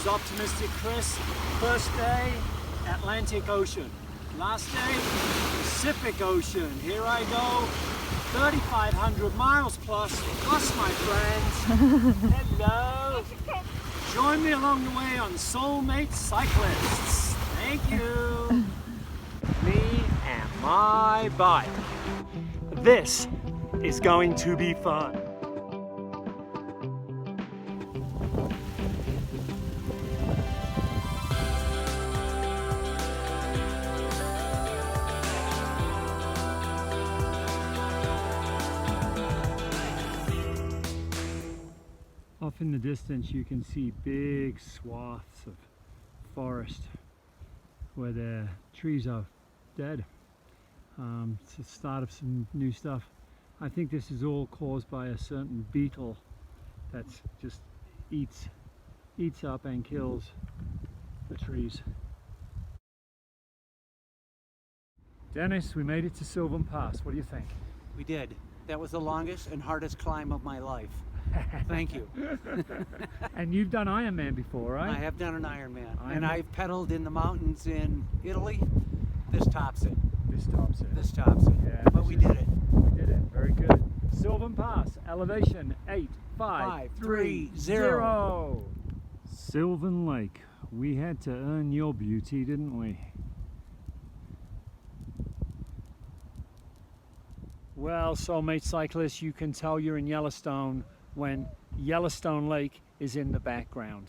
is Optimistic Chris. First day, Atlantic Ocean. Last day, Pacific Ocean. Here I go, 3,500 miles plus my friends. Hello. Join me along the way on Soulmate Cyclists. Thank you. Me and my bike. This is going to be fun. Off in the distance you can see big swaths of forest where the trees are dead. It's the start of some new stuff. I think this is all caused by a certain beetle that just eats up and kills the trees. Dennis, we made it to Sylvan Pass. What do you think? We did. That was the longest and hardest climb of my life. Thank you. And you've done Ironman before, right? I have done an Ironman. And I've pedaled in the mountains in Italy. This tops it. This tops it. This tops it. Yeah, but we did it. We did it. Very good. Sylvan Pass, elevation 8,530. Sylvan Lake. We had to earn your beauty, didn't we? Well, Soulmate Cyclists, you can tell you're in Yellowstone when Yellowstone Lake is in the background.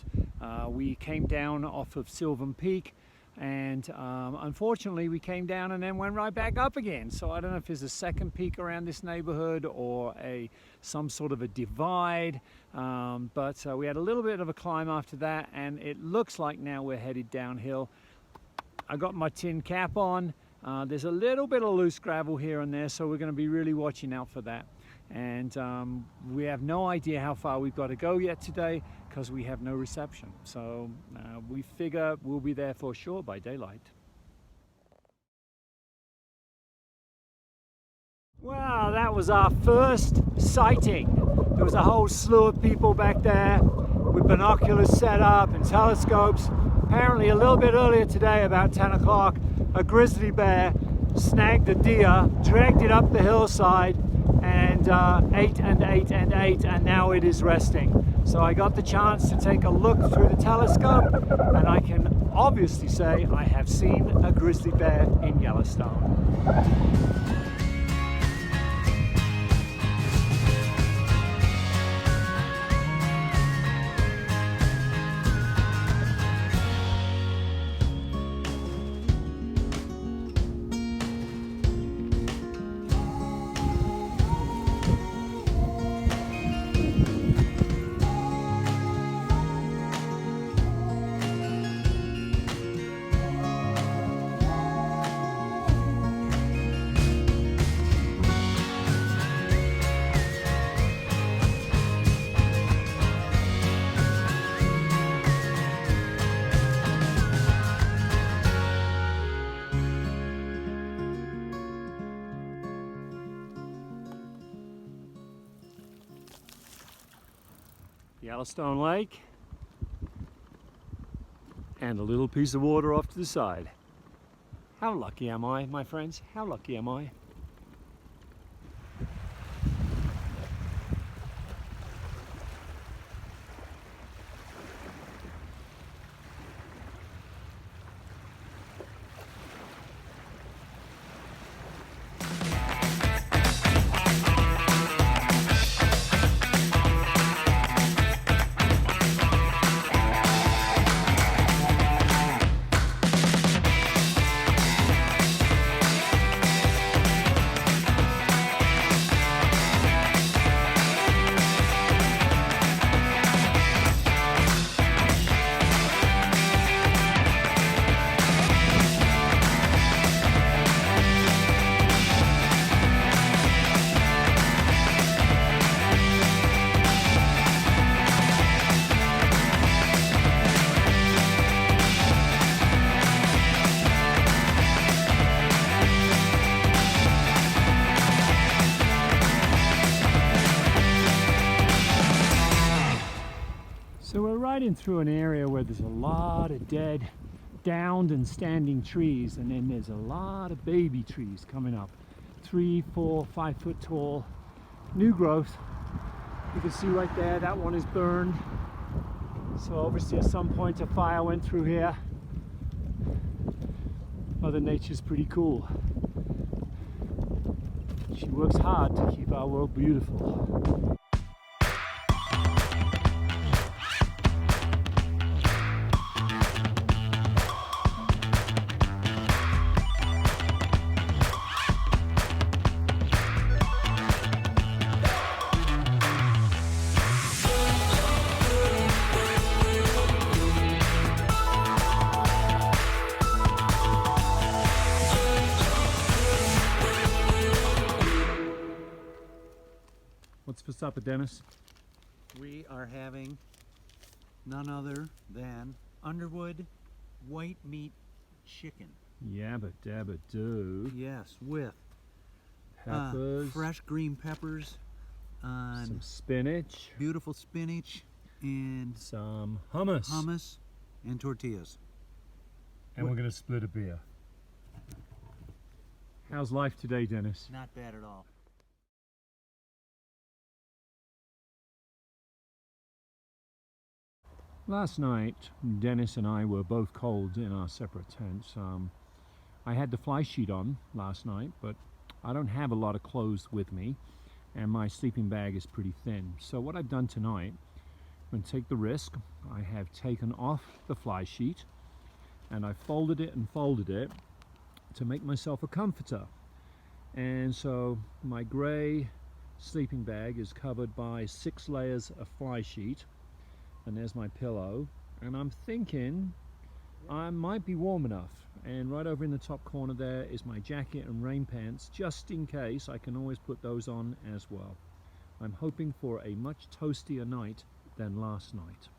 We came down off of Sylvan Peak, and unfortunately we came down and then went right back up again. So I don't know if there's a second peak around this neighborhood or some sort of a divide, but we had a little bit of a climb after that, and it looks like now we're headed downhill. I got my tin cap on. There's a little bit of loose gravel here and there, so we're going to be really watching out for that. And we have no idea how far we've got to go yet today because we have no reception. So we figure we'll be there for sure by daylight. Well, that was our first sighting. There was a whole slew of people back there with binoculars set up and telescopes. Apparently a little bit earlier today, about 10 o'clock, a grizzly bear snagged a deer, dragged it up the hillside, and ate and ate and ate, and now it is resting. So I got the chance to take a look through the telescope, and I can obviously say I have seen a grizzly bear in Yellowstone. Yellowstone Lake, and a little piece of water off to the side. How lucky am I, my friends? How lucky am I? So we're riding through an area where there's a lot of dead, downed and standing trees, and then there's a lot of baby trees coming up. 3, 4, 5 foot tall, new growth. You can see right there, that one is burned. So obviously at some point a fire went through here. Mother Nature's pretty cool. She works hard to keep our world beautiful. What's up with Dennis? We are having none other than Underwood white meat chicken. Yabba dabba do. Yes, with Peppers. fresh green peppers, Some spinach. beautiful spinach, and Some hummus. and tortillas. And we're going to split a beer. How's life today, Dennis? Not bad at all. Last night, Dennis and I were both cold in our separate tents. I had the fly sheet on last night, but I don't have a lot of clothes with me, and my sleeping bag is pretty thin. So what I've done tonight, I'm going to take the risk. I have taken off the fly sheet, and I folded it and folded it to make myself a comforter. And so my gray sleeping bag is covered by 6 layers of fly sheet. And there's my pillow, and I'm thinking I might be warm enough. And right over in the top corner there is my jacket and rain pants, just in case. I can always put those on as well. I'm hoping for a much toastier night than last night.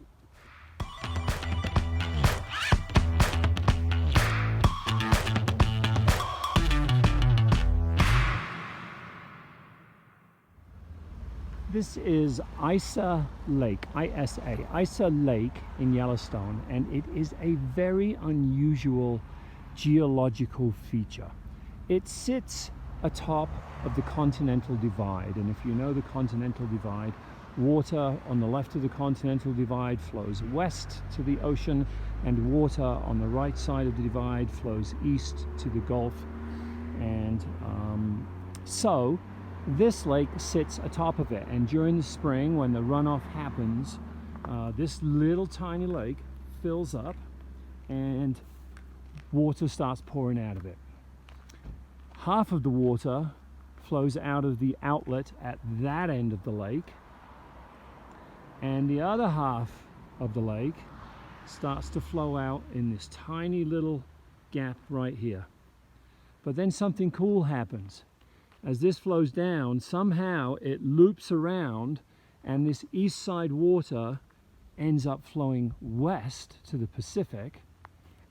This is Isa Lake, I-S-A, Isa Lake in Yellowstone, and it is a very unusual geological feature. It sits atop of the Continental Divide, and if you know the Continental Divide, water on the left of the Continental Divide flows west to the ocean, and water on the right side of the divide flows east to the Gulf. And so this lake sits atop of it, and during the spring when the runoff happens, this little tiny lake fills up and water starts pouring out of it. Half of the water flows out of the outlet at that end of the lake, and the other half of the lake starts to flow out in this tiny little gap right here. But then something cool happens. As this flows down, somehow it loops around, and this east side water ends up flowing west to the Pacific,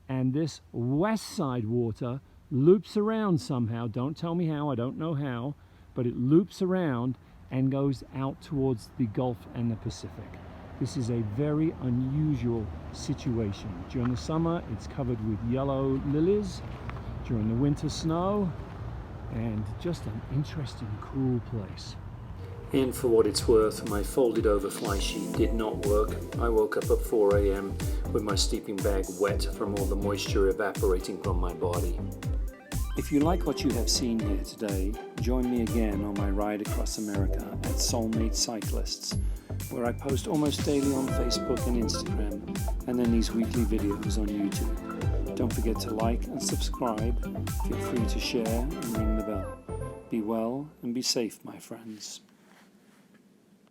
and this west side water loops around somehow. Don't tell me how, I don't know how, but it loops around and goes out towards the Gulf and the Pacific. This is a very unusual situation. During the summer, it's covered with yellow lilies. During the winter, snow. And just an interesting, cool place. And for what it's worth, my folded over fly sheet did not work. I woke up at 4 a.m. with my sleeping bag wet from all the moisture evaporating from my body. If you like what you have seen here today, join me again on my ride across America at Soulmate Cyclists, where I post almost daily on Facebook and Instagram, and then these weekly videos on YouTube. Don't forget to like and subscribe. Feel free to share and ring the bell. Be well and be safe, my friends.